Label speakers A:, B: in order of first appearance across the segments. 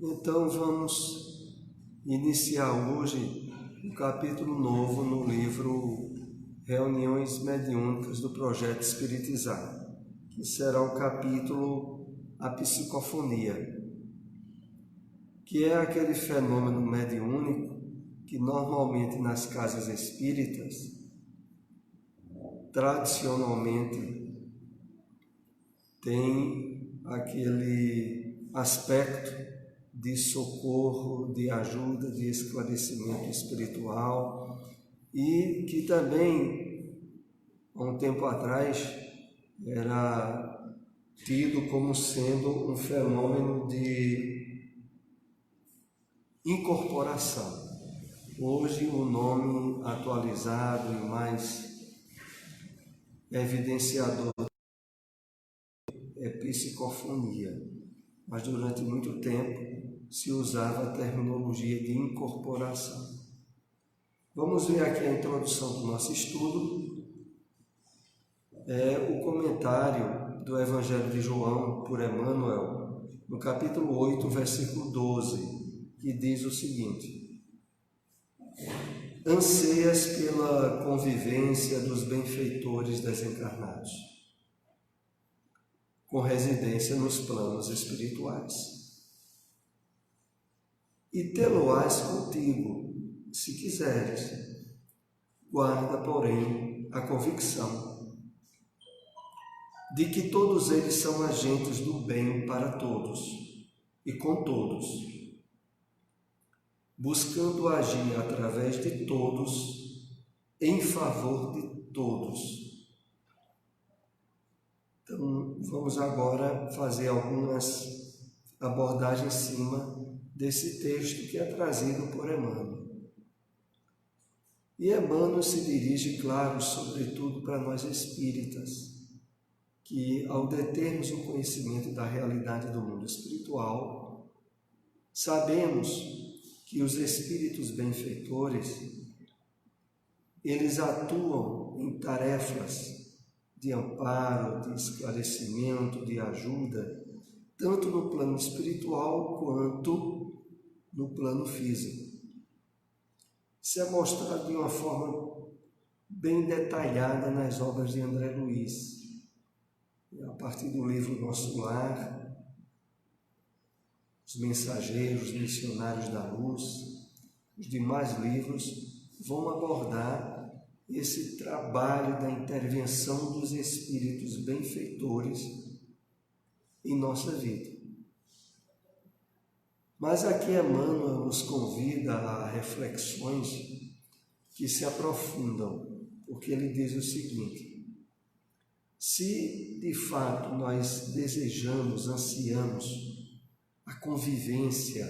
A: Então vamos iniciar hoje um capítulo novo no livro Reuniões Mediúnicas do Projeto Espiritizar, que será o capítulo A Psicofonia, que é aquele fenômeno mediúnico que normalmente nas casas espíritas, tradicionalmente, tem aquele aspecto de socorro, de ajuda, de esclarecimento espiritual e que também, há um tempo atrás, era tido como sendo um fenômeno de incorporação. Hoje o nome atualizado e mais evidenciador é psicofonia, mas durante muito tempo se usava a terminologia de incorporação. Vamos ver aqui a introdução do nosso estudo, o comentário do Evangelho de João por Emmanuel, no capítulo 8, versículo 12, que diz o seguinte: anseias pela convivência dos benfeitores desencarnados, com residência nos planos espirituais. E tê-lo-ás contigo, se quiseres. Guarda, porém, a convicção de que todos eles são agentes do bem para todos e com todos, buscando agir através de todos, em favor de todos. Então, vamos agora fazer algumas abordagens em cima desse texto que é trazido por Emmanuel. E Emmanuel se dirige, claro, sobretudo para nós espíritas, que ao determos o conhecimento da realidade do mundo espiritual, sabemos que os espíritos benfeitores, eles atuam em tarefas de amparo, de esclarecimento, de ajuda, tanto no plano espiritual quanto no plano físico. Isso é mostrado de uma forma bem detalhada nas obras de André Luiz. A partir do livro Nosso Lar, os Mensageiros, os Missionários da Luz, os demais livros vão abordar esse trabalho da intervenção dos espíritos benfeitores em nossa vida. Mas aqui Emmanuel nos convida a reflexões que se aprofundam, porque ele diz o seguinte: se de fato nós desejamos, ansiamos a convivência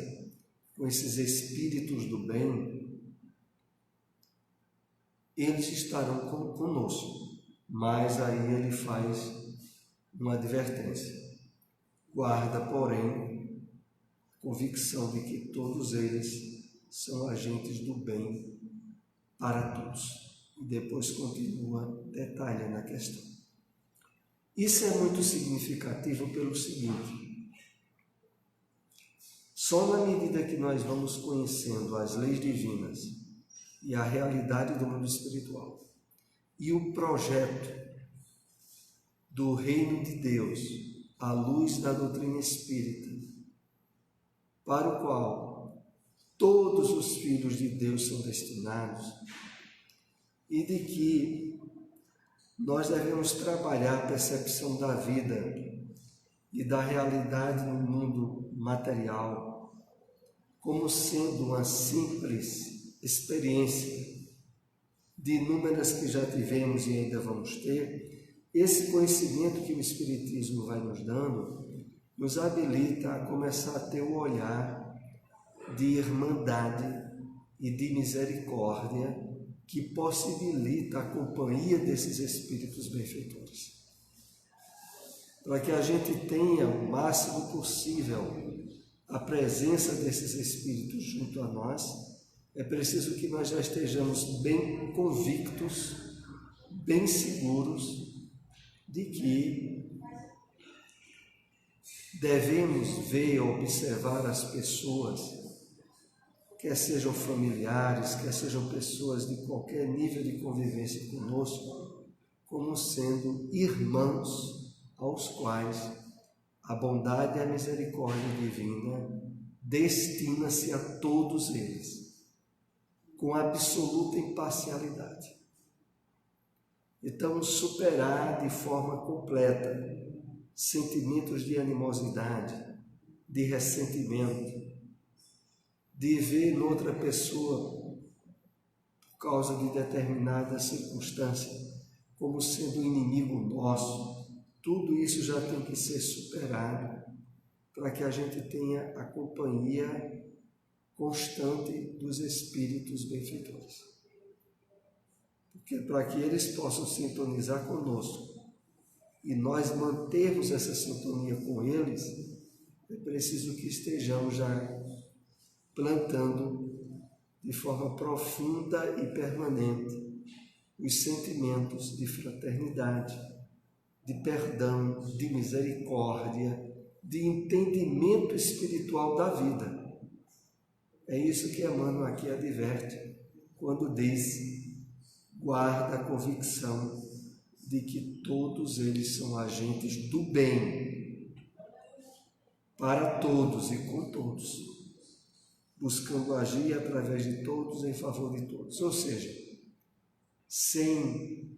A: com esses espíritos do bem, eles estarão conosco, mas aí ele faz uma advertência: guarda, porém, convicção de que todos eles são agentes do bem para todos. E depois continua, detalhando a questão. Isso é muito significativo pelo seguinte: só na medida que nós vamos conhecendo as leis divinas e a realidade do mundo espiritual e o projeto do reino de Deus à luz da doutrina espírita, para o qual todos os filhos de Deus são destinados, e de que nós devemos trabalhar a percepção da vida e da realidade no mundo material como sendo uma simples experiência de inúmeras que já tivemos e ainda vamos ter. Esse conhecimento que o Espiritismo vai nos dando nos habilita a começar a ter o olhar de irmandade e de misericórdia que possibilita a companhia desses espíritos benfeitores. Para que a gente tenha o máximo possível a presença desses espíritos junto a nós, é preciso que nós já estejamos bem convictos, bem seguros de que devemos ver, observar as pessoas, quer sejam familiares, quer sejam pessoas de qualquer nível de convivência conosco, como sendo irmãos aos quais a bondade e a misericórdia divina destina-se a todos eles, com absoluta imparcialidade. Então, superar de forma completa sentimentos de animosidade, de ressentimento, de ver noutra pessoa, por causa de determinada circunstância, como sendo inimigo nosso, tudo isso já tem que ser superado para que a gente tenha a companhia constante dos espíritos benfeitores. Porque para que eles possam sintonizar conosco e nós mantermos essa sintonia com eles, é preciso que estejamos já plantando de forma profunda e permanente os sentimentos de fraternidade, de perdão, de misericórdia, de entendimento espiritual da vida. É isso que Emmanuel aqui adverte quando diz: guarda a convicção de que todos eles são agentes do bem, para todos e com todos, buscando agir através de todos em favor de todos. Ou seja, sem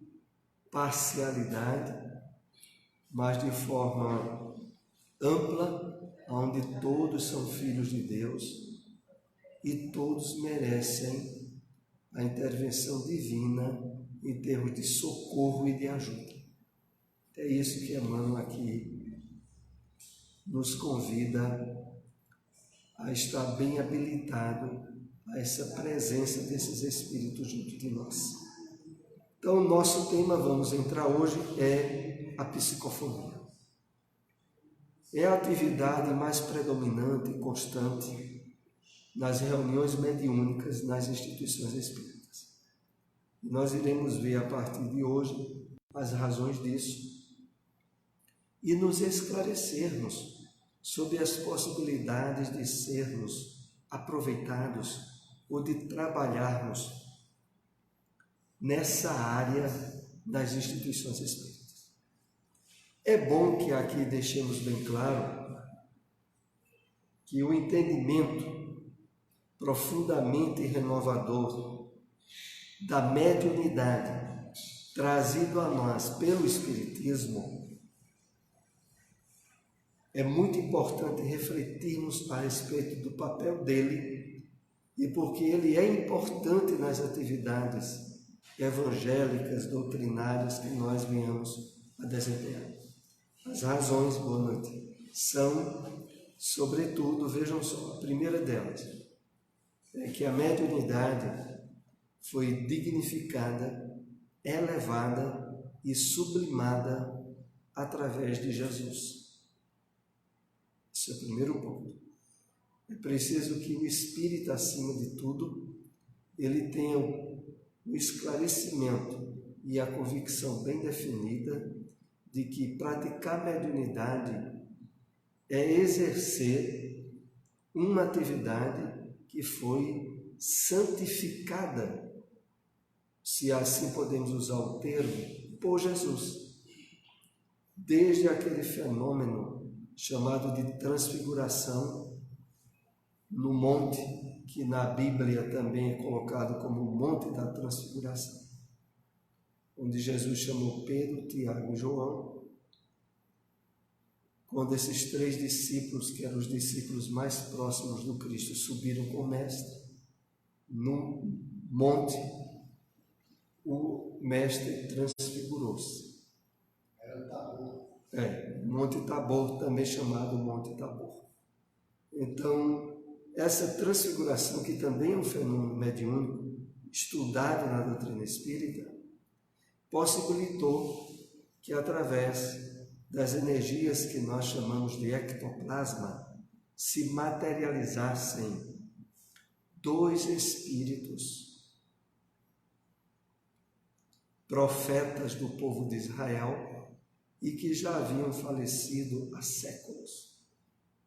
A: parcialidade, mas de forma ampla, onde todos são filhos de Deus e todos merecem a intervenção divina em termos de socorro e de ajuda. É isso que Emmanuel aqui nos convida a estar bem habilitado a essa presença desses espíritos junto de nós. Então, o nosso tema, vamos entrar hoje, é a psicofonia. É a atividade mais predominante e constante nas reuniões mediúnicas nas instituições espíritas. Nós iremos ver a partir de hoje as razões disso e nos esclarecermos sobre as possibilidades de sermos aproveitados ou de trabalharmos nessa área das instituições espíritas. É bom que aqui deixemos bem claro que o entendimento profundamente renovador da mediunidade trazido a nós pelo Espiritismo, é muito importante refletirmos a respeito do papel dele e porque ele é importante nas atividades evangélicas, doutrinárias que nós venhamos a desempenhar. As razões, boa noite, são, sobretudo, vejam só, a primeira delas é que a mediunidade foi dignificada, elevada e sublimada através de Jesus. Esse é o primeiro ponto. É preciso que o espírito, acima de tudo, ele tenha o esclarecimento e a convicção bem definida de que praticar mediunidade é exercer uma atividade que foi santificada, se assim podemos usar o termo, por Jesus. Desde aquele fenômeno chamado de transfiguração no monte, que na Bíblia também é colocado como o Monte da Transfiguração, onde Jesus chamou Pedro, Tiago e João, quando esses três discípulos, que eram os discípulos mais próximos do Cristo, subiram com o Mestre no monte, o Mestre transfigurou-se.
B: Era Tabor.
A: Monte Tabor, também chamado Monte Tabor. Então, essa transfiguração, que também é um fenômeno mediúnico, estudado na doutrina espírita, possibilitou que, através das energias que nós chamamos de ectoplasma, se materializassem dois espíritos, profetas do povo de Israel, e que já haviam falecido há séculos.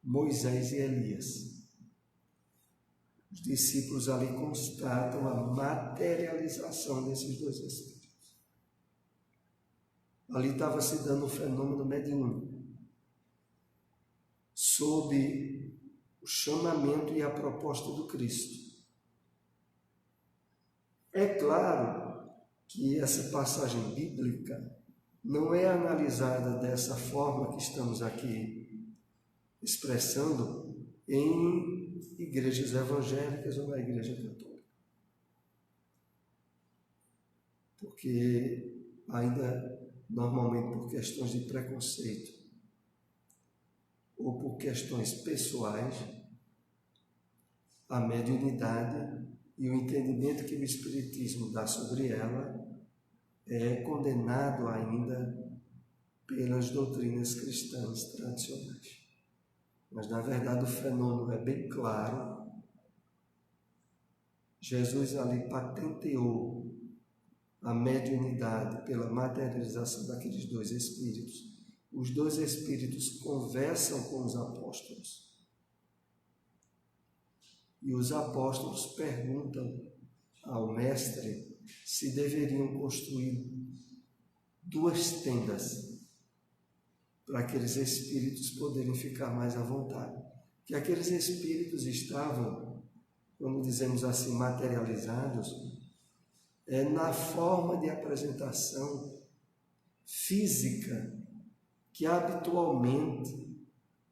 A: Moisés e Elias. Os discípulos ali constatam a materialização desses dois espíritos. Ali estava se dando um fenômeno mediúnico, sob o chamamento e a proposta do Cristo. É claro que essa passagem bíblica não é analisada dessa forma que estamos aqui expressando em igrejas evangélicas ou na Igreja Católica. Porque ainda, normalmente por questões de preconceito ou por questões pessoais, a mediunidade e o entendimento que o Espiritismo dá sobre ela é condenado ainda pelas doutrinas cristãs tradicionais. Mas, na verdade, o fenômeno é bem claro. Jesus ali patenteou a mediunidade pela materialização daqueles dois espíritos. Os dois espíritos conversam com os apóstolos. E os apóstolos perguntam ao mestre se deveriam construir 2 tendas para aqueles espíritos poderem ficar mais à vontade. Que aqueles espíritos estavam, quando dizemos assim, materializados, na forma de apresentação física que habitualmente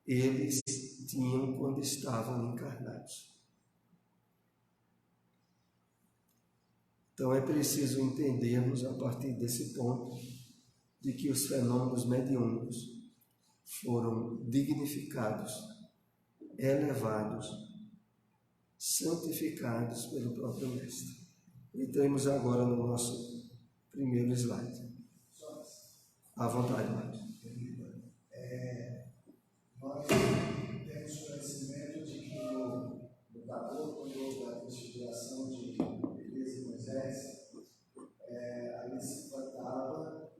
A: eles tinham quando estavam encarnados. Então é preciso entendermos a partir desse ponto de que os fenômenos mediúnicos foram dignificados, elevados, santificados pelo próprio Mestre. Entremos agora no nosso primeiro slide. À vontade, Marcos.
B: Nós temos conhecimento de que no Tabor, quando houve a transfiguração de Elias e Moisés, ali se tratava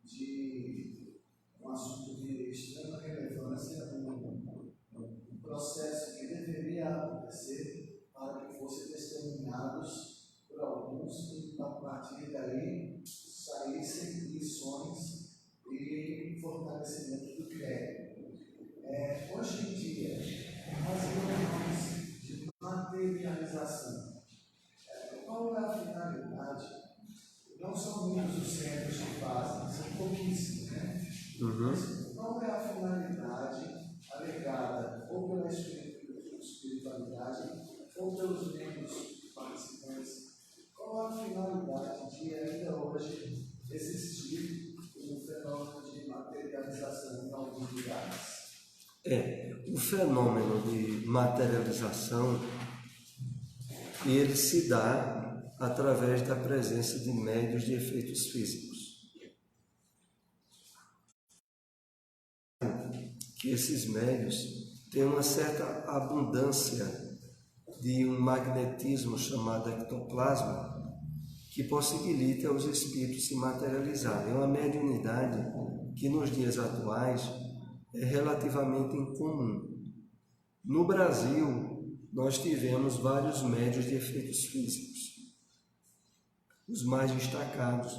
B: de um assunto de extrema relevância, um processo que deveria acontecer para que fossem testemunhados por alguns e, a partir daí, saíssem lições e fortalecimento do crédito. Hoje em dia, nós falamos de materialização. Qual é a finalidade? Não são muitos os centros que fazem, são pouquíssimos, né? Mas qual é a finalidade alegada ou pela espiritualidade ou pelos membros participantes? Qual a finalidade de ainda hoje existir um fenômeno de materialização em alguns lugares?
A: O fenômeno de materialização, ele se dá através da presença de médios de efeitos físicos. Que esses médios têm uma certa abundância de um magnetismo chamado ectoplasma, que possibilita aos espíritos se materializarem. É uma mediunidade que nos dias atuais é relativamente incomum. No Brasil, nós tivemos vários médios de efeitos físicos. Os mais destacados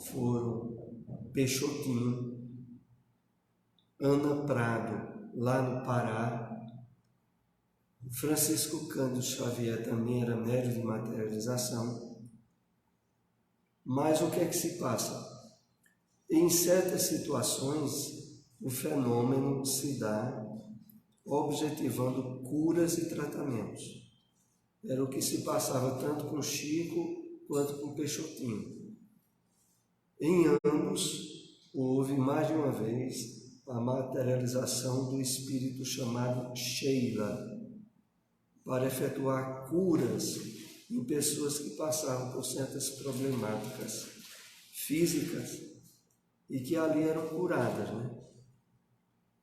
A: foram Peixotinho, Ana Prado, lá no Pará. Francisco Cândido Xavier também era médio de materialização. Mas o que é que se passa? Em certas situações, o fenômeno se dá objetivando curas e tratamentos. Era o que se passava tanto com Chico quanto com Peixotinho. Em ambos, houve mais de uma vez a materialização do espírito chamado Sheila, para efetuar curas em pessoas que passavam por certas problemáticas físicas e que ali eram curadas, né?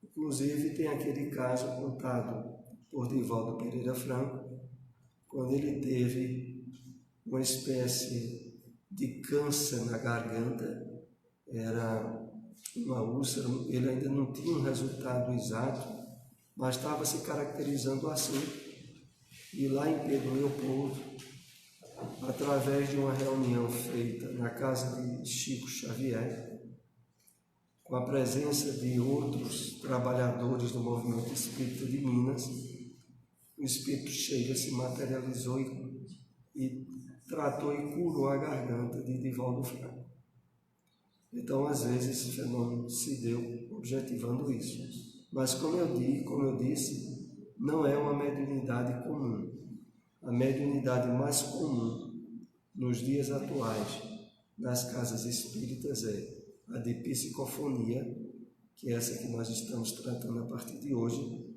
A: Inclusive, tem aquele caso contado por Divaldo Pereira Franco, quando ele teve uma espécie de câncer na garganta, era uma úlcera, ele ainda não tinha um resultado exato, mas estava se caracterizando assim. E lá em Pedro Leopoldo, através de uma reunião feita na casa de Chico Xavier, com a presença de outros trabalhadores do movimento espírita de Minas, o espírito Sheila se materializou e tratou e curou a garganta de Divaldo Franco. Então, às vezes, esse fenômeno se deu objetivando isso. Mas, como eu disse, não é uma mediunidade comum. A mediunidade mais comum nos dias atuais nas casas espíritas é a de psicofonia, que é essa que nós estamos tratando a partir de hoje,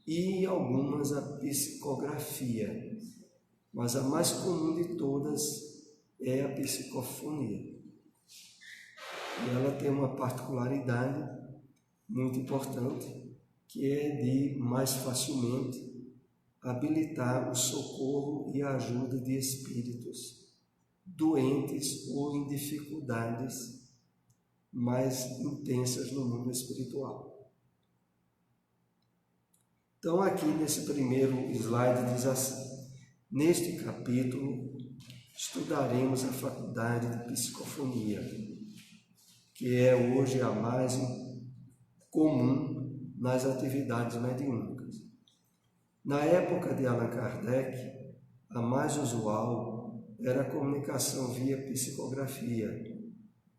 A: e algumas a psicografia, mas a mais comum de todas é a psicofonia. E ela tem uma particularidade muito importante, que é de mais facilmente habilitar o socorro e a ajuda de espíritos doentes ou em dificuldades mais intensas no mundo espiritual. Então, aqui nesse primeiro slide diz assim: neste capítulo estudaremos a faculdade de psicofonia, que é hoje a mais comum nas atividades mediúnicas. Na época de Allan Kardec, a mais usual era a comunicação via psicografia,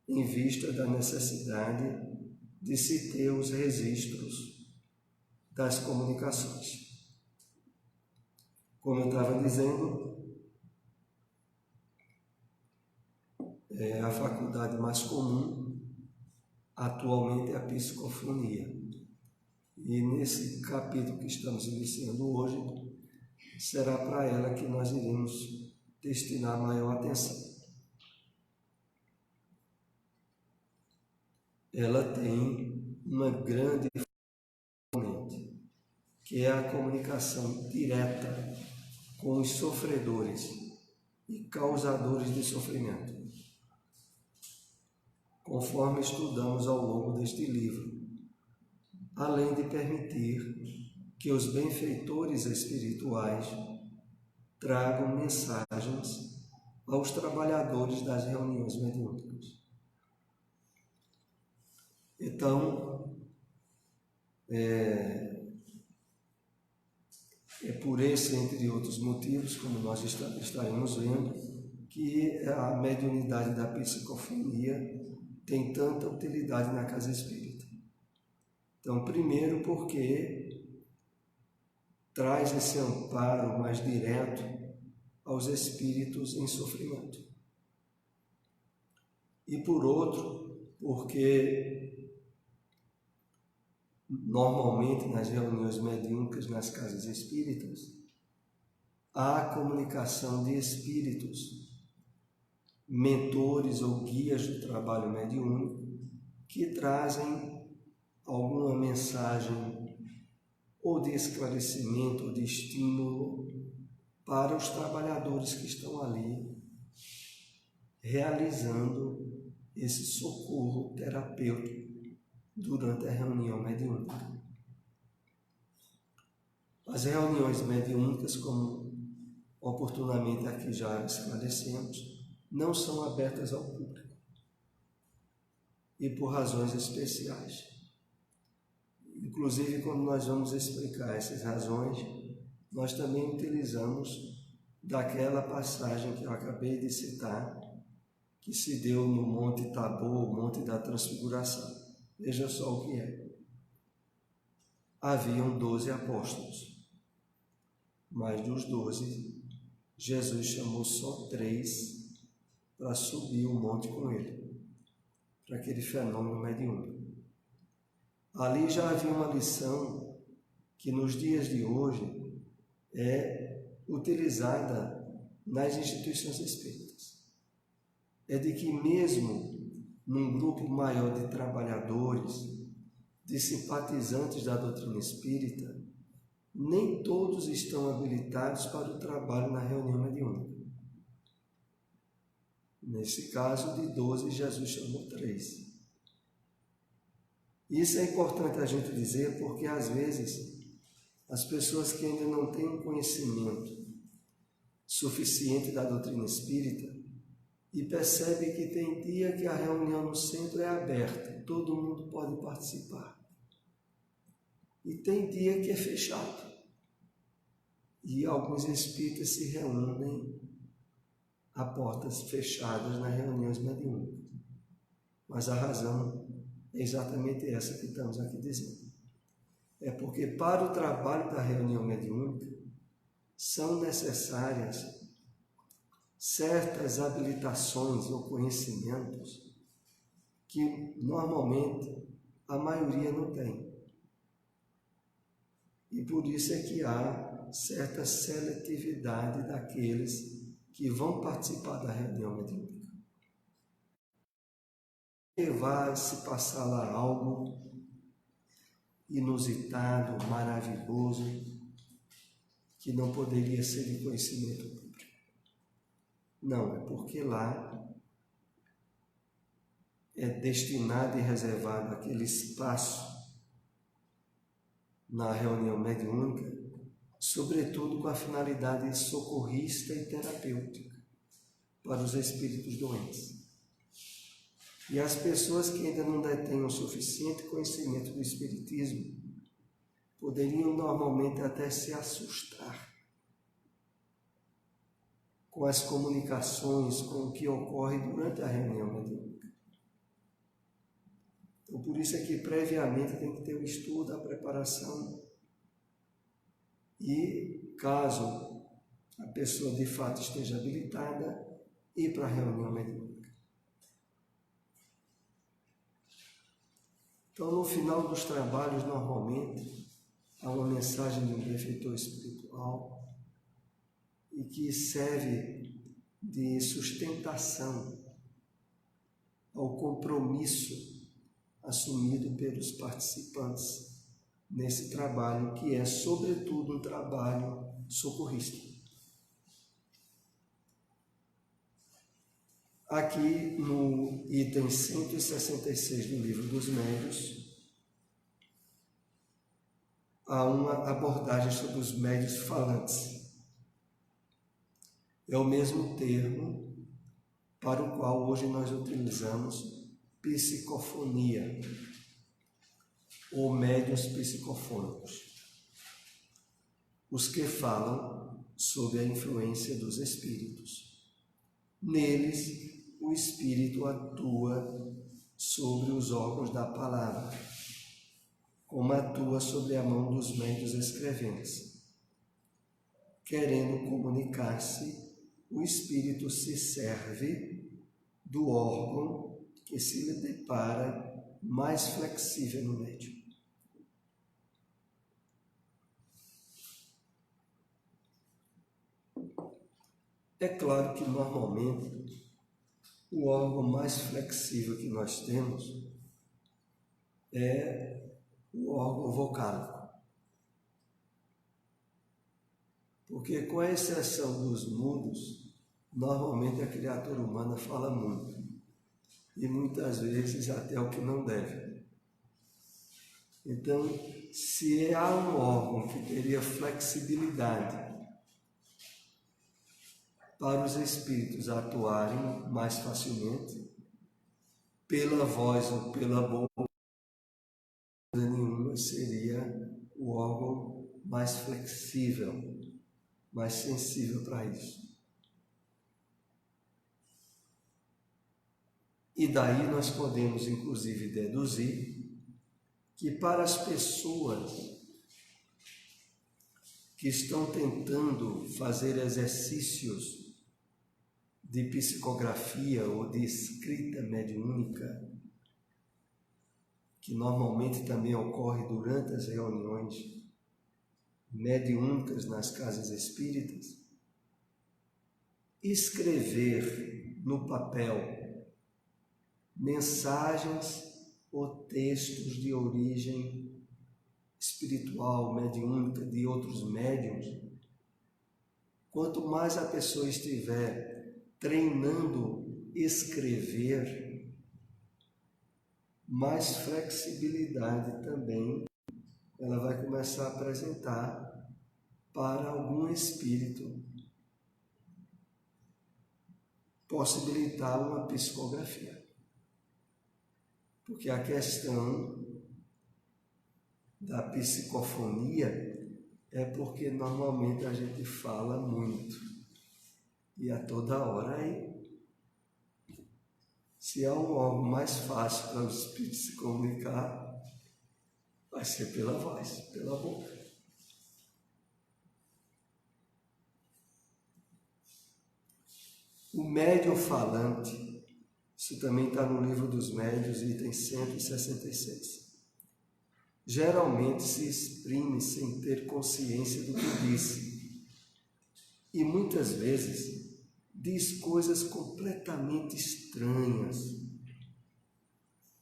A: em vista da necessidade de se ter os registros das comunicações. Como eu estava dizendo, a faculdade mais comum atualmente é a psicofonia. E nesse capítulo que estamos iniciando hoje, será para ela que nós iremos destinar maior atenção. Ela tem uma grande componente, que é a comunicação direta com os sofredores e causadores de sofrimento, conforme estudamos ao longo deste livro, além de permitir que os benfeitores espirituais tragam mensagens aos trabalhadores das reuniões mediúnicas. Então, é por esse, entre outros motivos, como nós estaremos vendo, que a mediunidade da psicofonia tem tanta utilidade na casa espírita. Então, primeiro porque traz esse amparo mais direto aos espíritos em sofrimento. E por outro, porque normalmente nas reuniões mediúnicas nas casas espíritas há comunicação de espíritos, mentores ou guias do trabalho mediúnico, que trazem alguma mensagem ou de esclarecimento ou de estímulo para os trabalhadores que estão ali realizando esse socorro terapêutico durante a reunião mediúnica. As reuniões mediúnicas, como oportunamente aqui já esclarecemos, não são abertas ao público e por razões especiais. Inclusive, quando nós vamos explicar essas razões, nós também utilizamos daquela passagem que eu acabei de citar, que se deu no Monte Tabor, Monte da Transfiguração. Veja só o que é. Haviam 12 apóstolos, mas dos 12, Jesus chamou só 3 para subir o monte com ele, para aquele fenômeno mediúnico. Ali já havia uma lição que nos dias de hoje é utilizada nas instituições espíritas. É de que mesmo num grupo maior de trabalhadores, de simpatizantes da doutrina espírita, nem todos estão habilitados para o trabalho na reunião mediúnica. Nesse caso, de 12, Jesus chamou 3. Isso é importante a gente dizer porque, às vezes, as pessoas que ainda não têm um conhecimento suficiente da doutrina espírita e percebem que tem dia que a reunião no centro é aberta, todo mundo pode participar. E tem dia que é fechado. E alguns espíritas se reúnem a portas fechadas nas reuniões mediúnicas. Mas a razão é exatamente essa que estamos aqui dizendo. É porque para o trabalho da reunião mediúnica são necessárias certas habilitações ou conhecimentos que normalmente a maioria não tem. E por isso é que há certa seletividade daqueles que vão participar da reunião mediúnica. E vai se passar lá algo inusitado, maravilhoso, que não poderia ser de conhecimento público. Não, é porque lá é destinado e reservado aquele espaço na reunião mediúnica, sobretudo com a finalidade socorrista e terapêutica para os espíritos doentes. E as pessoas que ainda não detêm o suficiente conhecimento do espiritismo poderiam normalmente até se assustar com as comunicações, com o que ocorre durante a reunião mediúnica. Então, por isso é que previamente tem que ter o estudo, a preparação e, caso a pessoa de fato esteja habilitada, ir para a reunião mediúnica. Então, no final dos trabalhos, normalmente, há uma mensagem de um benfeitor espiritual e que serve de sustentação ao compromisso assumido pelos participantes nesse trabalho, que é, sobretudo, um trabalho socorrista. Aqui no item 166 do Livro dos Médiuns, há uma abordagem sobre os médiuns falantes. É o mesmo termo para o qual hoje nós utilizamos psicofonia, ou médiuns psicofônicos, os que falam sob a influência dos espíritos. Neles, o espírito atua sobre os órgãos da palavra, como atua sobre a mão dos médiuns escreventes. Querendo comunicar-se, o espírito se serve do órgão que se lhe depara mais flexível no médium. É claro que normalmente o órgão mais flexível que nós temos é o órgão vocálico. Porque, com a exceção dos mudos, normalmente a criatura humana fala muito. E muitas vezes até o que não deve. Então, se há um órgão que teria flexibilidade para os espíritos atuarem mais facilmente, pela voz ou pela boca, nenhuma seria o órgão mais flexível, mais sensível para isso. E daí nós podemos, inclusive, deduzir que para as pessoas que estão tentando fazer exercícios de psicografia ou de escrita mediúnica, que normalmente também ocorre durante as reuniões mediúnicas nas casas espíritas, escrever no papel mensagens ou textos de origem espiritual, mediúnica, de outros médiuns, quanto mais a pessoa estiver treinando escrever, mais flexibilidade também ela vai começar a apresentar para algum espírito possibilitar uma psicografia. Porque a questão da psicofonia é porque normalmente a gente fala muito e a toda hora. E se há um órgão mais fácil para os espíritos se comunicar, vai ser pela voz, pela boca. O médium falante, isso também está no Livro dos Médiuns, item 166. Geralmente se exprime sem ter consciência do que diz. E muitas vezes diz coisas completamente estranhas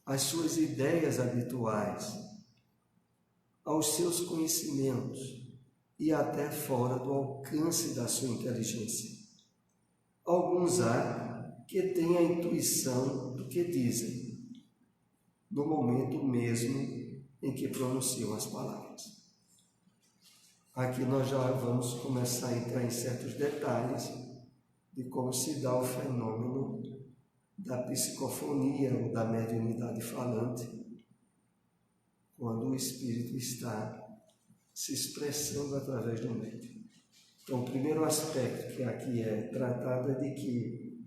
A: às suas ideias habituais, aos seus conhecimentos e até fora do alcance da sua inteligência. Alguns há que têm a intuição do que dizem, no momento mesmo em que pronunciam as palavras. Aqui nós já vamos começar a entrar em certos detalhes de como se dá o fenômeno da psicofonia ou da mediunidade falante, quando o espírito está se expressando através do médium. Então, o primeiro aspecto que aqui é tratado é de que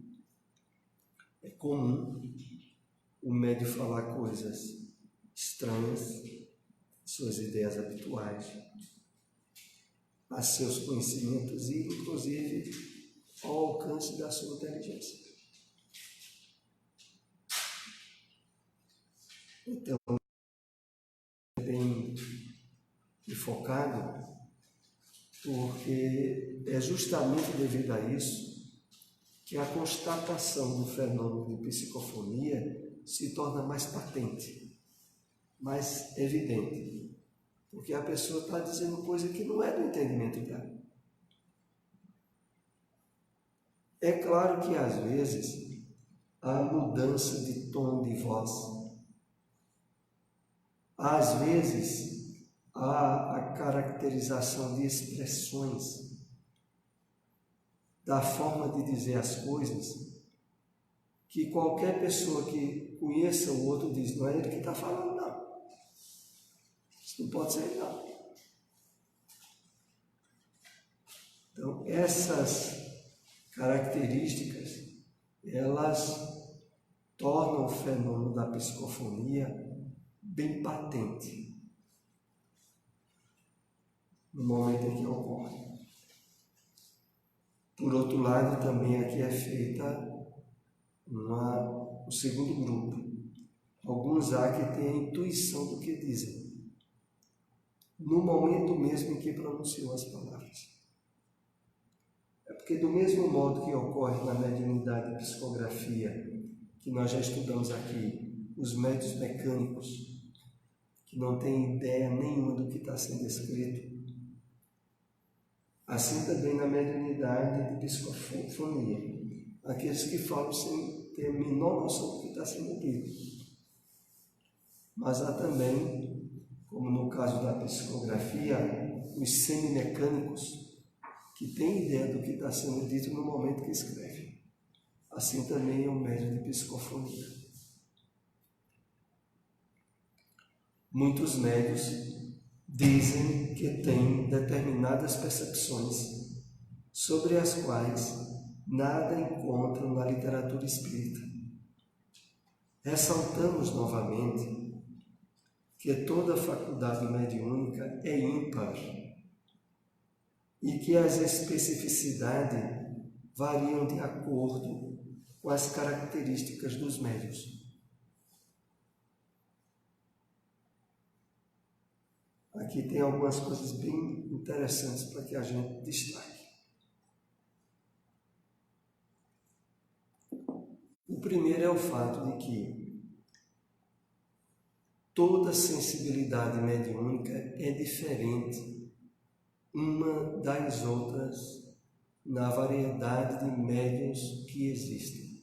A: é comum o médium falar coisas estranhas, suas ideias habituais, a seus conhecimentos e, inclusive, ao alcance da sua inteligência. Então, é bem focado, porque é justamente devido a isso que a constatação do fenômeno de psicofonia se torna mais patente, mais evidente, porque a pessoa está dizendo coisa que não é do entendimento dela. É claro que às vezes há mudança de tom de voz, às vezes há a caracterização de expressões, da forma de dizer as coisas, que qualquer pessoa que conheça o outro diz, não é ele que está falando, não. Isso não pode ser, não. Então, essas características, elas tornam o fenômeno da psicofonia bem patente no momento em que ocorre. Por outro lado, também aqui é feita o segundo grupo. Alguns há que têm a intuição do que dizem, no momento mesmo em que pronunciam as palavras. É porque do mesmo modo que ocorre na mediunidade e psicografia, que nós já estudamos aqui, os médiuns mecânicos, que não têm ideia nenhuma do que está sendo escrito, assim também na mediunidade de psicofonia, aqueles que falam sem ter a menor noção do que está sendo dito. Mas há também, como no caso da psicografia, os semimecânicos, que têm ideia do que está sendo dito no momento que escreve. Assim também é o médium de psicofonia. Muitos médiuns dizem que têm determinadas percepções sobre as quais nada encontram na literatura espírita. Ressaltamos novamente que toda faculdade mediúnica é ímpar e que as especificidades variam de acordo com as características dos médiuns. Aqui tem algumas coisas bem interessantes para que a gente destaque. O primeiro é o fato de que toda sensibilidade mediúnica é diferente uma das outras na variedade de médiuns que existem.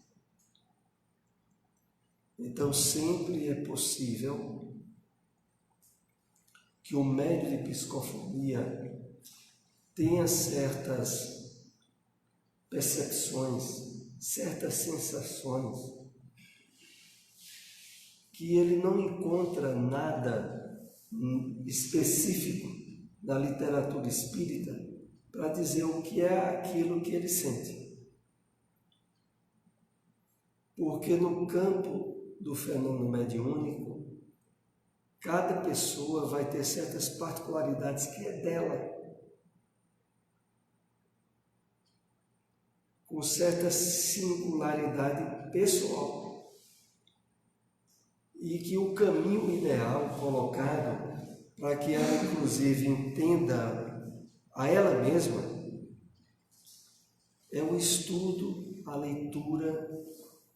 A: Então, sempre é possível que o médium de psicofonia tenha certas percepções, certas sensações, que ele não encontra nada específico na literatura espírita para dizer o que é aquilo que ele sente. Porque no campo do fenômeno mediúnico, cada pessoa vai ter certas particularidades que é dela, com certa singularidade pessoal, e que o caminho ideal colocado para que ela inclusive entenda a ela mesma é o estudo, a leitura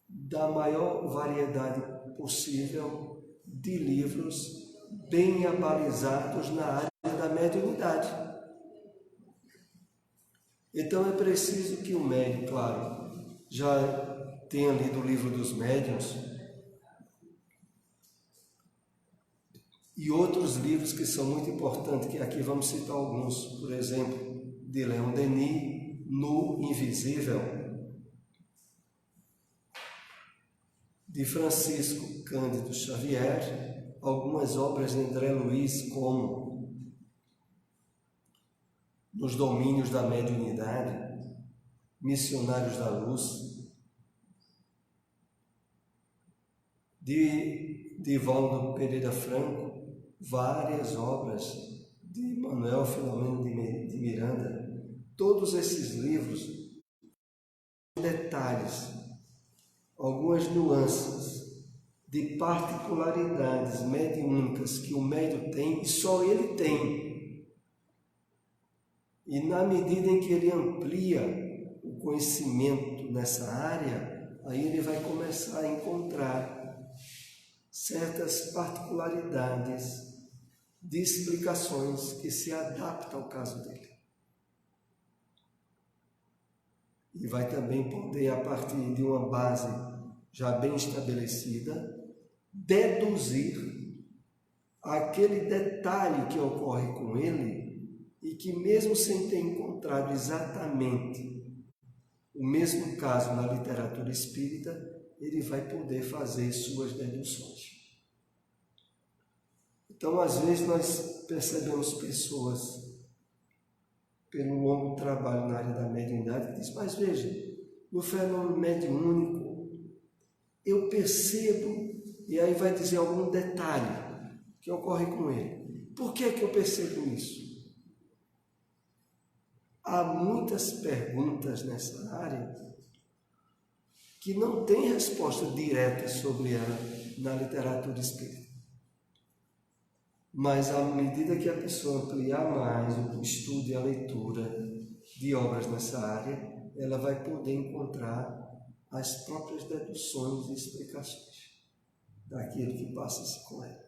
A: da maior variedade possível de livros bem abalizados na área da mediunidade. Então é preciso que o médium, claro, já tenha lido o livro dos médiuns e outros livros que são muito importantes, que aqui vamos citar alguns, por exemplo, de Leon Denis, No Invisível, de Francisco Cândido Xavier, algumas obras de André Luiz, como Nos Domínios da Mediunidade, Missionários da Luz, de Divaldo Pereira Franco, várias obras de Manuel Filomeno de Miranda. Todos esses livros, detalhes, algumas nuances de particularidades mediúnicas que o médium tem e só ele tem. E na medida em que ele amplia o conhecimento nessa área, aí ele vai começar a encontrar certas particularidades de explicações que se adaptam ao caso dele. E vai também poder, a partir de uma base já bem estabelecida, deduzir aquele detalhe que ocorre com ele e que, mesmo sem ter encontrado exatamente o mesmo caso na literatura espírita, ele vai poder fazer suas deduções. Então, às vezes, nós percebemos pessoas, pelo longo trabalho na área da mediunidade, que diz, mas veja, no fenômeno mediúnico, eu percebo, e aí vai dizer algum detalhe que ocorre com ele. Por que é que eu percebo isso? Há muitas perguntas nessa área que não tem resposta direta sobre ela na literatura espírita. Mas à medida que a pessoa ampliar mais o estudo e a leitura de obras nessa área, ela vai poder encontrar as próprias deduções e explicações daquilo que passa-se com ela.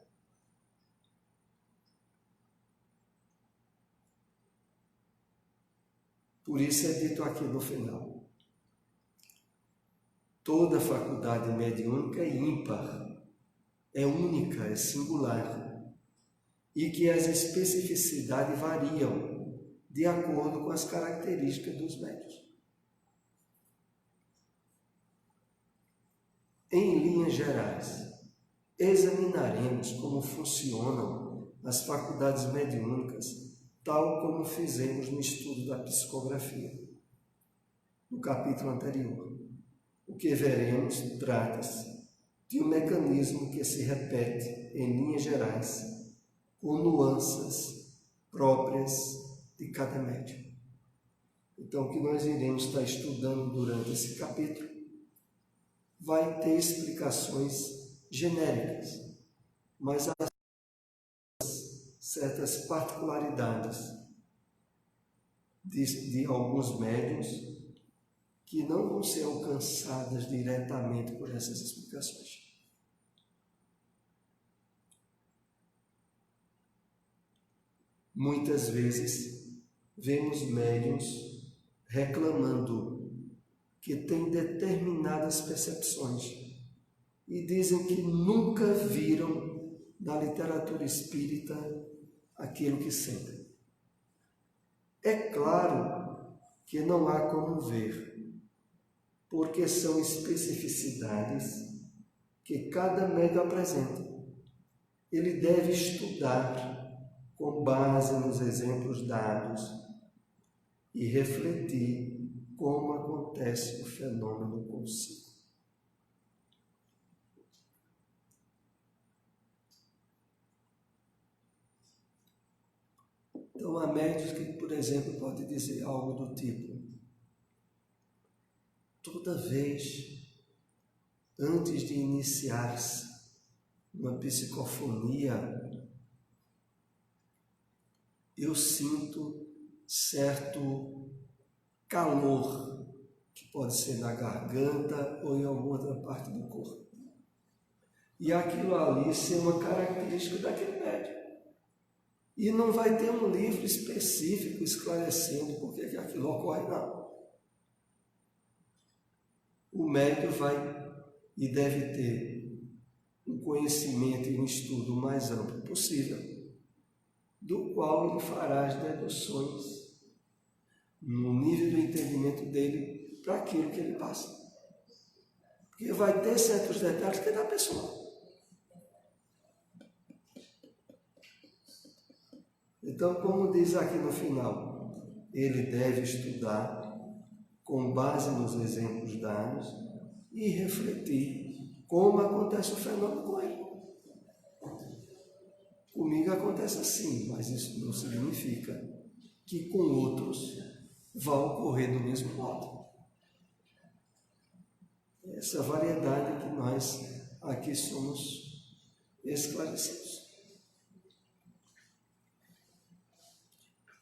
A: Por isso é dito aqui no final: toda faculdade mediúnica é ímpar, é única, é singular, e que as especificidades variam de acordo com as características dos médiuns. Em linhas gerais, examinaremos como funcionam as faculdades mediúnicas, tal como fizemos no estudo da psicografia, no capítulo anterior. O que veremos trata-se de um mecanismo que se repete em linhas gerais, com nuances próprias de cada médium. Então, o que nós iremos estar estudando durante esse capítulo vai ter explicações genéricas, mas há certas particularidades de alguns médiuns que não vão ser alcançadas diretamente por essas explicações. Muitas vezes vemos médiuns reclamando que têm determinadas percepções e dizem que nunca viram na literatura espírita aquilo que sentem. É claro que não há como ver, porque são especificidades que cada médium apresenta. Ele deve estudar com base nos exemplos dados e refletir como acontece o fenômeno consigo. Então, há médiuns que, por exemplo, pode dizer algo do tipo: toda vez, antes de iniciar-se uma psicofonia, eu sinto certo calor, que pode ser na garganta ou em alguma outra parte do corpo. E aquilo ali ser uma característica daquele médium. E não vai ter um livro específico esclarecendo por que aquilo ocorre, não. O médium vai e deve ter um conhecimento e um estudo o mais amplo possível, do qual ele fará as deduções no nível do entendimento dele para aquilo que ele passa. Porque vai ter certos detalhes que é da pessoa. Então, como diz aqui no final, ele deve estudar com base nos exemplos dados e refletir como acontece o fenômeno com ele. Comigo acontece assim, mas isso não significa que com outros vai ocorrer do mesmo modo. Essa variedade que nós aqui somos esclarecidos.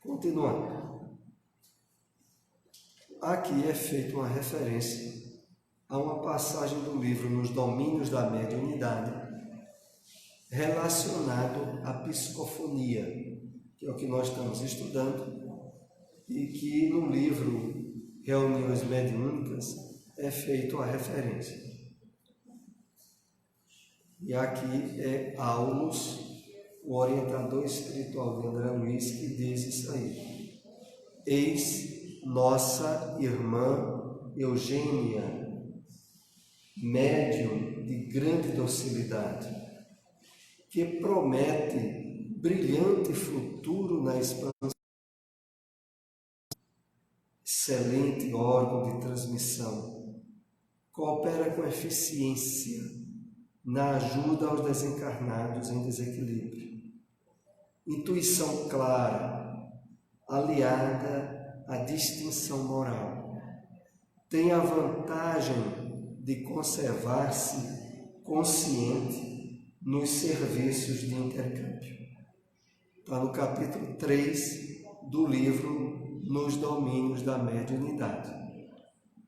A: Continuando. Aqui é feita uma referência a uma passagem do livro Nos Domínios da Mediunidade, relacionado à psicofonia, que é o que nós estamos estudando, e que no livro Reuniões Mediúnicas é feito a referência. E aqui é Aulus, o orientador espiritual de André Luiz, que diz isso aí. Eis nossa irmã Eugênia, médium de grande docilidade, que promete brilhante futuro na expansão, excelente órgão de transmissão, coopera com eficiência na ajuda aos desencarnados em desequilíbrio. Intuição clara, aliada à distinção moral, tem a vantagem de conservar-se consciente nos serviços de intercâmbio. Está no capítulo 3 do livro Nos Domínios da Mediunidade.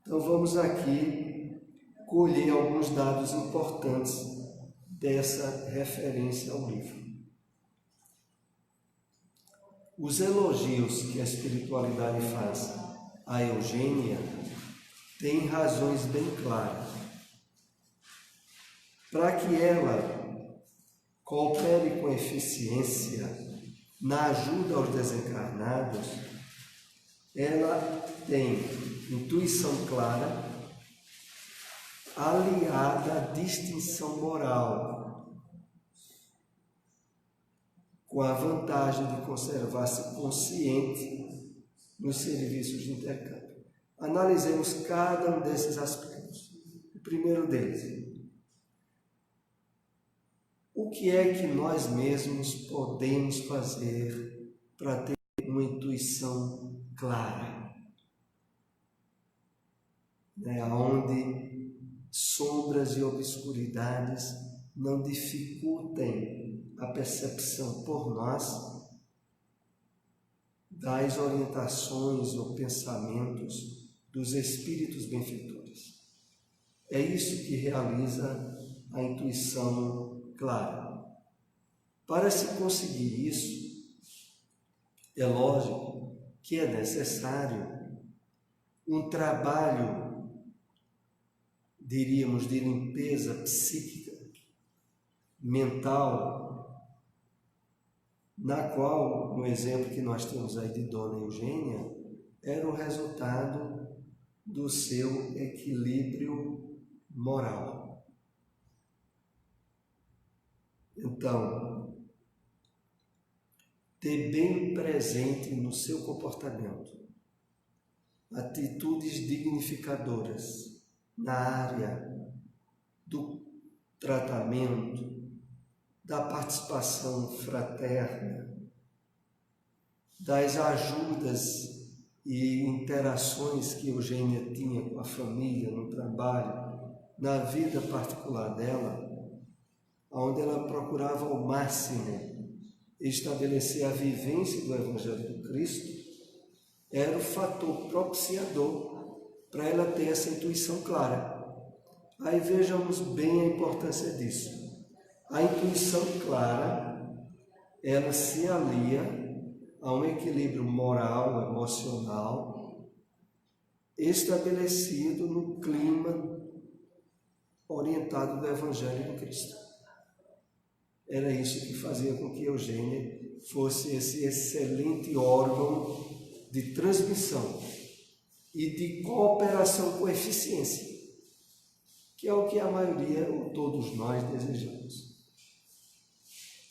A: Então vamos aqui colher alguns dados importantes dessa referência ao livro. Os elogios que a espiritualidade faz a Eugênia têm razões bem claras. Para que ela coopere com eficiência na ajuda aos desencarnados, ela tem intuição clara, aliada à distinção moral, com a vantagem de conservar-se consciente nos serviços de intercâmbio. Analisemos cada um desses aspectos. O primeiro deles: o que é que nós mesmos podemos fazer para ter uma intuição clara? Onde sombras e obscuridades não dificultem a percepção por nós das orientações ou pensamentos dos espíritos benfeitores. É isso que realiza a intuição clara. Para se conseguir isso, é lógico que é necessário um trabalho diríamos, de limpeza psíquica, mental, na qual, no exemplo que nós temos aí de Dona Eugênia, era o resultado do seu equilíbrio moral. Então, ter bem presente no seu comportamento atitudes dignificadoras na área do tratamento, da participação fraterna, das ajudas e interações que Eugênia tinha com a família, no trabalho, na vida particular dela, onde ela procurava ao máximo estabelecer a vivência do Evangelho do Cristo, era o fator propiciador para ela ter essa intuição clara. Aí vejamos bem a importância disso. A intuição clara, ela se alia a um equilíbrio moral, emocional, estabelecido no clima orientado do Evangelho do Cristo. Era isso que fazia com que Eugênia fosse esse excelente órgão de transmissão e de cooperação com eficiência, que é o que a maioria ou todos nós desejamos.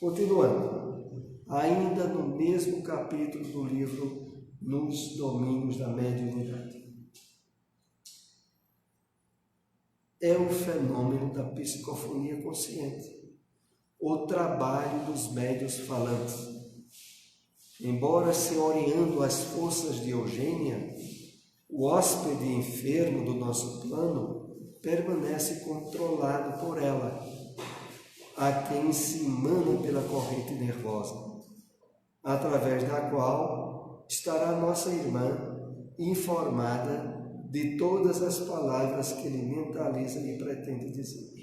A: Continuando, ainda no mesmo capítulo do livro Nos Domínios da Mediunidade, é o fenômeno da psicofonia consciente, o trabalho dos médiuns falantes. Embora se orientando às forças de Eugênia, o hóspede enfermo do nosso plano permanece controlado por ela, a quem se emana pela corrente nervosa, através da qual estará nossa irmã informada de todas as palavras que ele mentaliza e pretende dizer.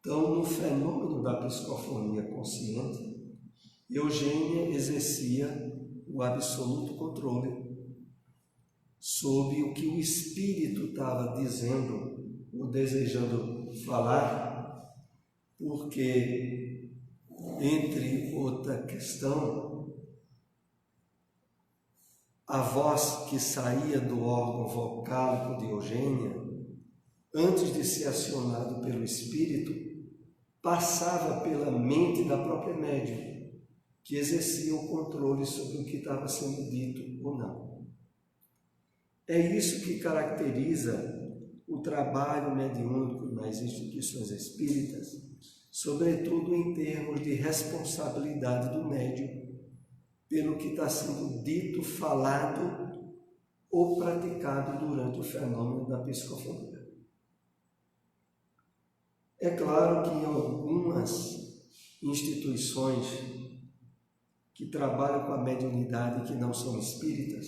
A: Então, no fenômeno da psicofonia consciente, Eugênia exercia o absoluto controle sobre o que o espírito estava dizendo ou desejando falar, porque, entre outra questão, a voz que saía do órgão vocálico de Eugênia, antes de ser acionado pelo espírito, passava pela mente da própria médium, que exercia o controle sobre o que estava sendo dito ou não. É isso que caracteriza o trabalho mediúnico nas instituições espíritas, sobretudo em termos de responsabilidade do médium pelo que está sendo dito, falado ou praticado durante o fenômeno da psicofonia. É claro que em algumas instituições que trabalham com a mediunidade que não são espíritas,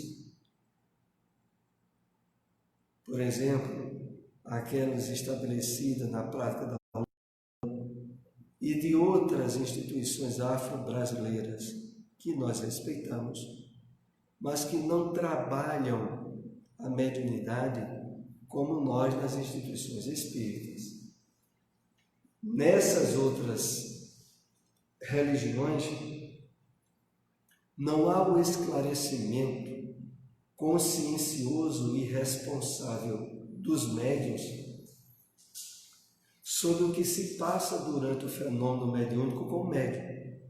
A: por exemplo, aquelas estabelecidas na prática da e de outras instituições afro-brasileiras que nós respeitamos, mas que não trabalham a mediunidade como nós nas instituições espíritas. Nessas outras religiões, não há o esclarecimento consciencioso e responsável dos médiuns sobre o que se passa durante o fenômeno mediúnico com o médium.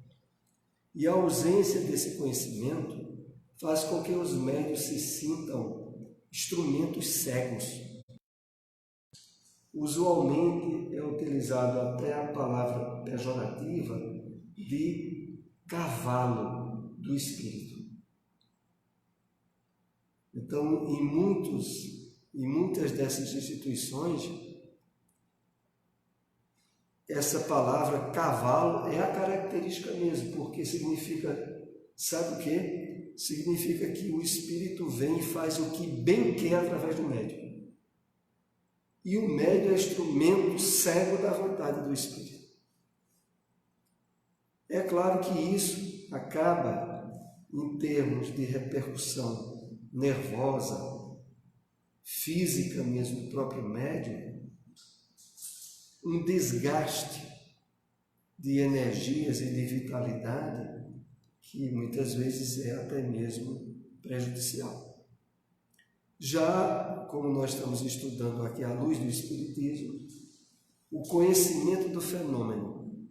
A: E a ausência desse conhecimento faz com que os médiuns se sintam instrumentos cegos. Usualmente é utilizado até a palavra pejorativa de cavalo do espírito. Então, em muitas dessas instituições, essa palavra cavalo é a característica mesmo, porque significa, sabe o quê? Significa que o espírito vem e faz o que bem quer através do médium. E o médium é instrumento cego da vontade do espírito. É claro que isso acaba em termos de repercussão nervosa, física mesmo do próprio médium, um desgaste de energias e de vitalidade que muitas vezes é até mesmo prejudicial. Já, como nós estamos estudando aqui à luz do Espiritismo, o conhecimento do fenômeno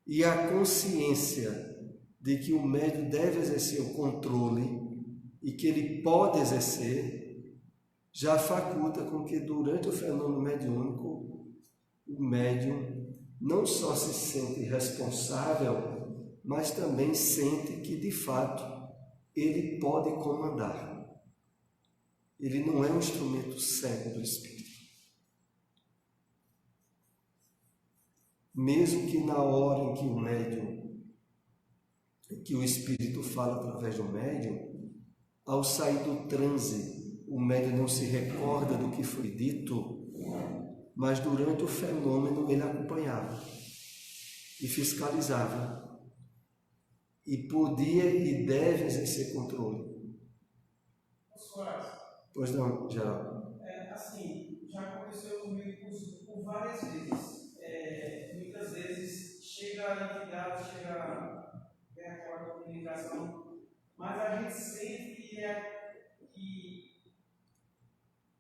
A: e a consciência de que o médium deve exercer o controle e que ele pode exercer, já faculta com que durante o fenômeno mediúnico o médium não só se sente responsável, mas também sente que de fato ele pode comandar. Ele não é um instrumento cego do Espírito. Mesmo que na hora em que o Espírito fala através do médium, ao sair do transe, o médium não se recorda do que foi dito, mas durante o fenômeno ele acompanhava e fiscalizava e podia e deve exercer controle. Pois não, Geraldo?
C: Assim, já aconteceu comigo por várias vezes. Muitas vezes chega a entidade, vem aquela comunicação, mas a gente sente que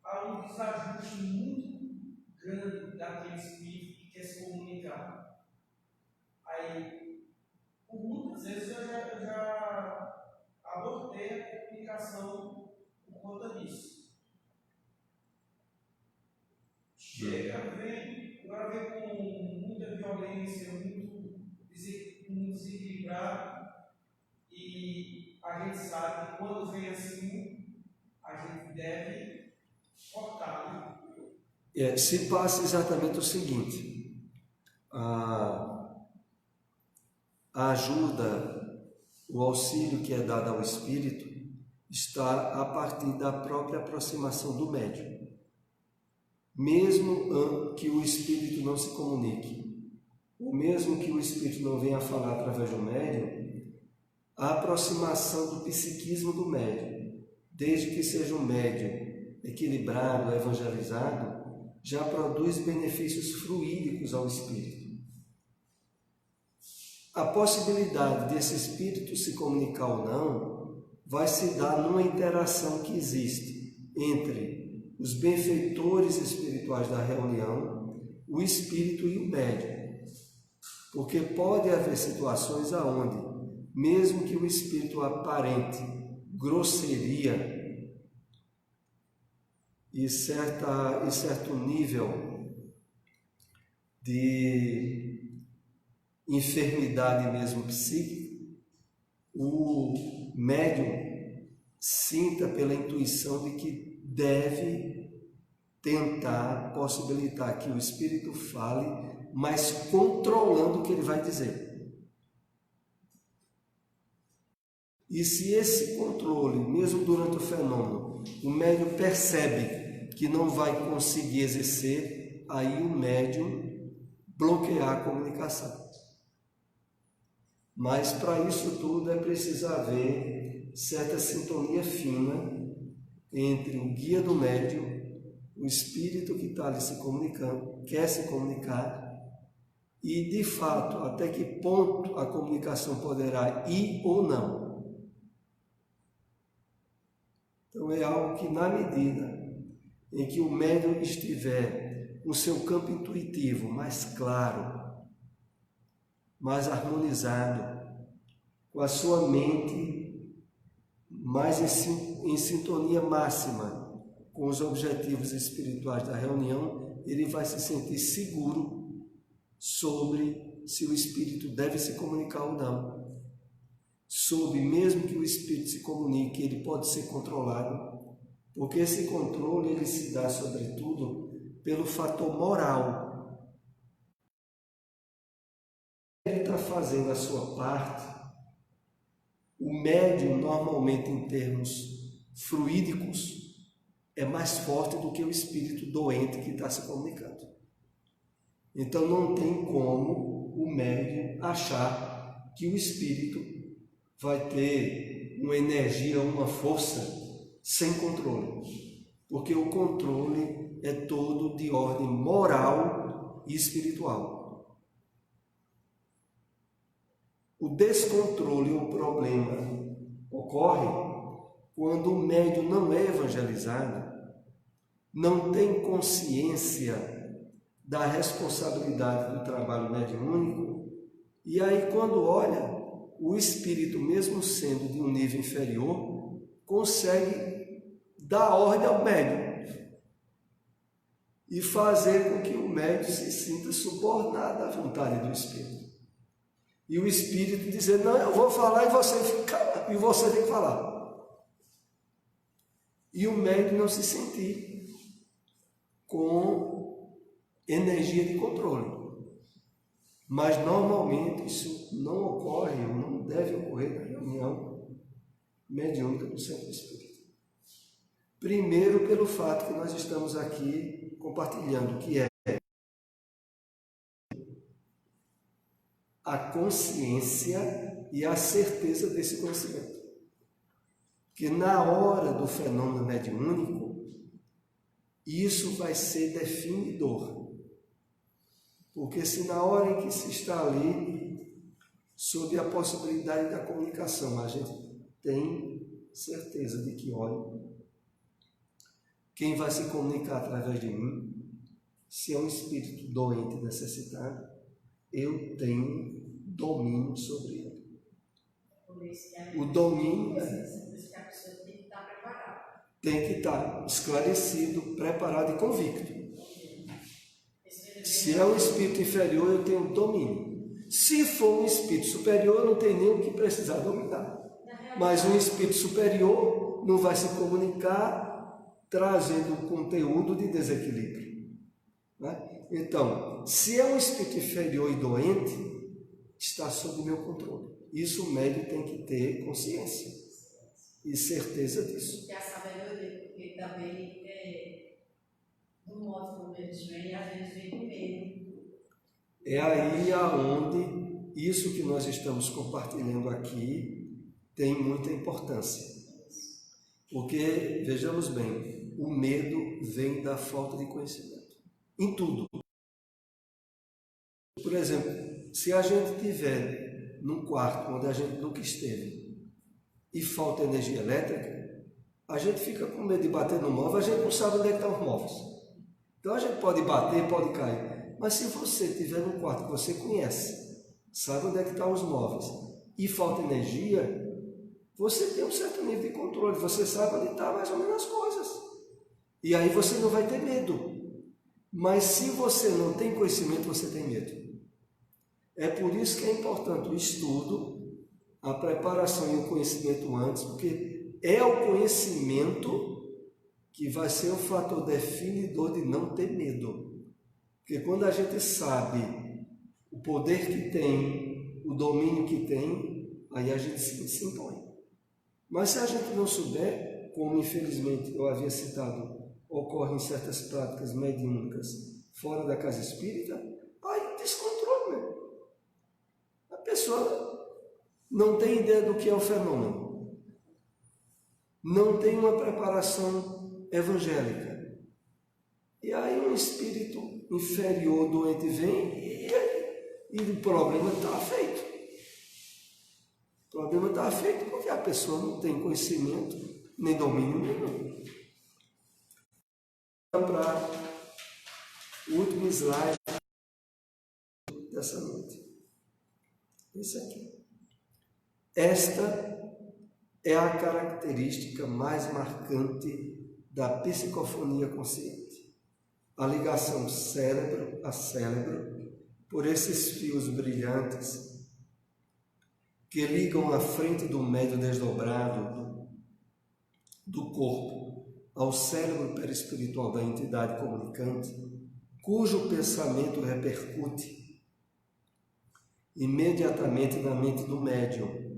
C: há um desajuste muito grande daquele espírito que quer se comunicar. Aí, por muitas vezes eu já abortei a comunicação por conta disso. Agora vem com muita violência, muito desequilibrado, e a gente sabe que quando vem assim, a gente deve cortar.
A: Se passa exatamente o seguinte: a ajuda, o auxílio que é dado ao espírito está a partir da própria aproximação do médium. Mesmo que o espírito não se comunique, ou mesmo que o espírito não venha falar através do médium, a aproximação do psiquismo do médium, desde que seja um médium equilibrado, evangelizado, já produz benefícios fluídicos ao espírito. A possibilidade desse espírito se comunicar ou não vai se dar numa interação que existe entre os benfeitores espirituais da reunião, o espírito e o médium. Porque pode haver situações aonde, mesmo que o espírito aparente grosseria e certo nível de enfermidade mesmo psíquica, o médium sinta pela intuição de que deve tentar possibilitar que o espírito fale, mas controlando o que ele vai dizer. E se esse controle, mesmo durante o fenômeno, o médium percebe que não vai conseguir exercer, aí o médium bloquear a comunicação. Mas para isso tudo é preciso haver certa sintonia fina entre o guia do médium, o espírito que está ali se comunicando, quer se comunicar, e de fato até que ponto a comunicação poderá ir ou não. Então é algo que, na medida em que o médium estiver com o seu campo intuitivo mais claro, mais harmonizado, com a sua mente mais em sintonia máxima com os objetivos espirituais da reunião, ele vai se sentir seguro sobre se o espírito deve se comunicar ou não. Sobre, mesmo que o espírito se comunique, ele pode ser controlado, porque esse controle ele se dá, sobretudo, pelo fator moral. Ele está fazendo a sua parte. O médium, normalmente, em termos fluídicos, é mais forte do que o espírito doente que está se comunicando. Então, não tem como o médium achar que o espírito vai ter uma energia, uma força sem controle, porque o controle é todo de ordem moral e espiritual. O descontrole, o problema, ocorre quando o médium não é evangelizado, não tem consciência da responsabilidade do trabalho mediúnico, e aí quando olha, o espírito, mesmo sendo de um nível inferior, consegue dar ordem ao médium e fazer com que o médium se sinta subordinado à vontade do espírito. E o espírito dizer, não, eu vou falar e você fica, e você tem que falar. E o médium não se sentir com energia de controle. Mas normalmente isso não ocorre, ou não deve ocorrer na reunião mediúnica do centro espírita. Primeiro, pelo fato que nós estamos aqui compartilhando, que é a consciência e a certeza desse conhecimento. Que na hora do fenômeno mediúnico, isso vai ser definidor. Porque se na hora em que se está ali, sob a possibilidade da comunicação, a gente tem certeza de que, olha, quem vai se comunicar através de mim, se é um espírito doente e necessitado, eu tenho domínio sobre ele. O domínio
D: a pessoa tem que estar preparada.
A: Tem que estar esclarecido, preparado e convicto. Se é um espírito inferior, eu tenho domínio. Se for um espírito superior, eu não tenho nem o que precisar dominar. Mas um espírito superior não vai se comunicar trazendo conteúdo de desequilíbrio. Né? Então, se é um espírito inferior e doente, está sob meu controle. Isso o médium tem que ter consciência e certeza disso.
D: Porque a sabedoria, porque também no modo como eles vêm, às vezes vem com medo.
A: É aí aonde isso que nós estamos compartilhando aqui tem muita importância. Porque, vejamos bem, o medo vem da falta de conhecimento. Em tudo. Por exemplo, se a gente estiver num quarto onde a gente nunca esteve e falta energia elétrica, a gente fica com medo de bater no móvel, a gente não sabe onde é que estão os móveis. Então a gente pode bater, pode cair. Mas se você estiver num quarto que você conhece, sabe onde é que estão os móveis e falta energia, você tem um certo nível de controle, você sabe onde estão mais ou menos as coisas. E aí você não vai ter medo. Mas se você não tem conhecimento, você tem medo. É por isso que é importante o estudo, a preparação e o conhecimento antes, porque é o conhecimento que vai ser o fator definidor de não ter medo. Porque quando a gente sabe o poder que tem, o domínio que tem, aí a gente se impõe. Mas se a gente não souber, como infelizmente eu havia citado, ocorre em certas práticas mediúnicas fora da casa espírita, aí descontrole mesmo. A pessoa não tem ideia do que é o fenômeno, não tem uma preparação evangélica. E aí um espírito inferior, doente, vem e o problema está feito. O problema está feito porque a pessoa não tem conhecimento, nem domínio nenhum. Para o último slide dessa noite. Esse aqui. Esta é a característica mais marcante da psicofonia consciente. A ligação cérebro a cérebro por esses fios brilhantes que ligam a frente do médio desdobrado do corpo ao cérebro perispiritual da entidade comunicante, cujo pensamento repercute imediatamente na mente do médium,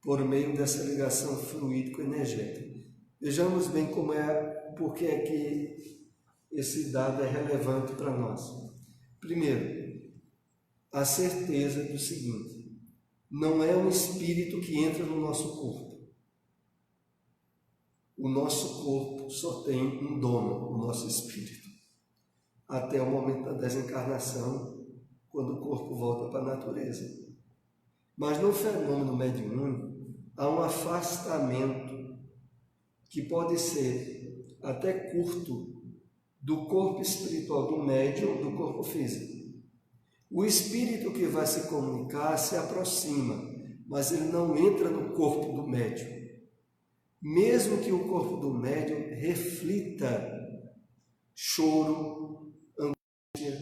A: por meio dessa ligação fluídico-energética. Vejamos bem como porque é que esse dado é relevante para nós. Primeiro, a certeza do seguinte: não é um espírito que entra no nosso corpo. O nosso corpo só tem um dono, o nosso espírito, até o momento da desencarnação, quando o corpo volta para a natureza. Mas no fenômeno mediúnico, há um afastamento que pode ser até curto do corpo espiritual do médium do corpo físico. O espírito que vai se comunicar se aproxima, mas ele não entra no corpo do médium. Mesmo que o corpo do médium reflita choro, angústia,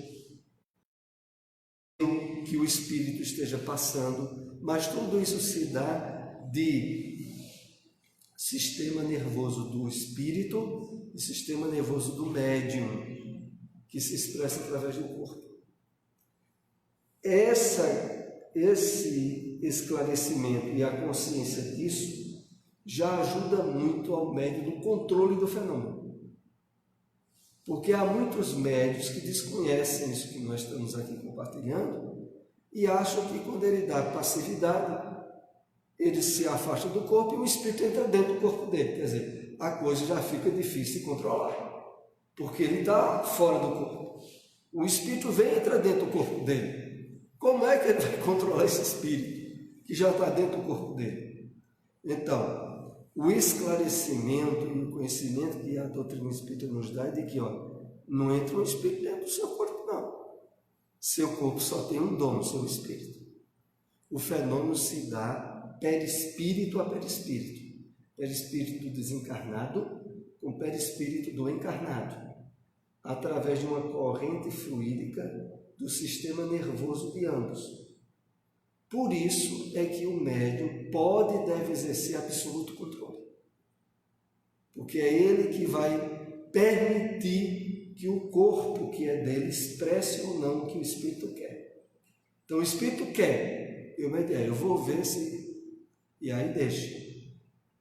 A: que o espírito esteja passando, mas tudo isso se dá de sistema nervoso do espírito e sistema nervoso do médium, que se expressa através do corpo. Esse esclarecimento e a consciência disso já ajuda muito ao médium no controle do fenômeno. Porque há muitos médios que desconhecem isso que nós estamos aqui compartilhando e acham que quando ele dá passividade, ele se afasta do corpo e o espírito entra dentro do corpo dele. Quer dizer, a coisa já fica difícil de controlar, porque ele está fora do corpo. O espírito vem e entra dentro do corpo dele. Como é que ele vai controlar esse espírito que já está dentro do corpo dele? Então, o esclarecimento e o conhecimento que a doutrina espírita nos dá é de que, não entra um espírito dentro do seu corpo, não. Seu corpo só tem um dono, seu espírito. O fenômeno se dá perispírito a perispírito. Perispírito do desencarnado com perispírito do encarnado, através de uma corrente fluídica do sistema nervoso de ambos. Por isso é que o médium pode e deve exercer absoluto controle. Porque é ele que vai permitir que o corpo que é dele expresse ou não o que o espírito quer. Então o espírito quer, eu vou ver se... E aí deixa.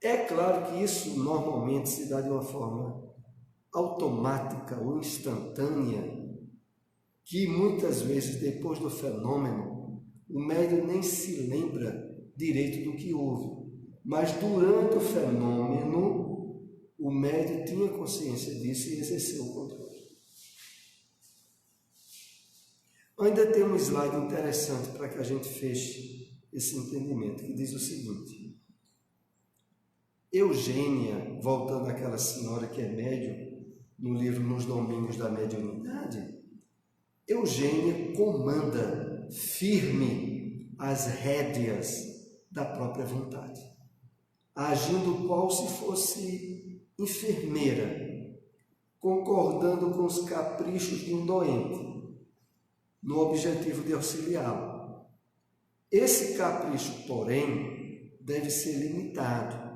A: É claro que isso normalmente se dá de uma forma automática ou instantânea, que muitas vezes depois do fenômeno, o médium nem se lembra direito do que houve. Mas durante o fenômeno, o médium tinha consciência disso e exerceu o controle. Ainda tem um slide interessante para que a gente feche esse entendimento, que diz o seguinte: Eugênia, voltando àquela senhora que é médium, no livro Nos Domínios da Mediunidade, Eugênia comanda firme as rédeas da própria vontade, agindo qual se fosse enfermeira, concordando com os caprichos de um doente, no objetivo de auxiliá-lo. Esse capricho, porém, deve ser limitado,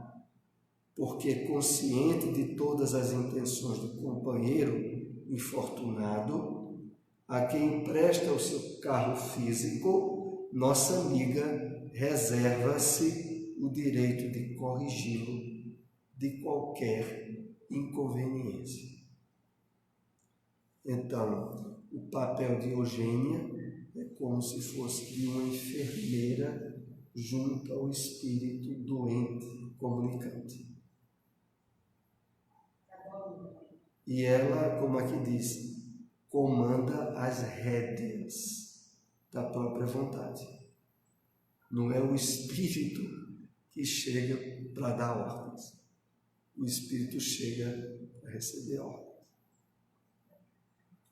A: porque consciente de todas as intenções do companheiro infortunado, a quem empresta o seu carro físico, nossa amiga reserva-se o direito de corrigi-lo de qualquer inconveniência. Então, o papel de Eugênia é como se fosse de uma enfermeira junto ao espírito doente comunicante. E ela, como aqui diz, comanda as rédeas da própria vontade. Não é o espírito que chega para dar ordens. O espírito chega para receber ordens.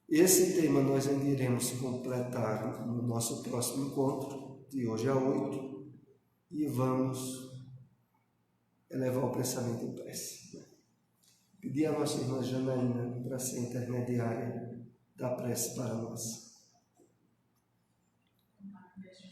A: Esse tema nós ainda iremos completar no nosso próximo encontro, de hoje a 8, e vamos elevar o pensamento em prece. Pedir à nossa irmã Janaína para ser intermediária da prece para nós.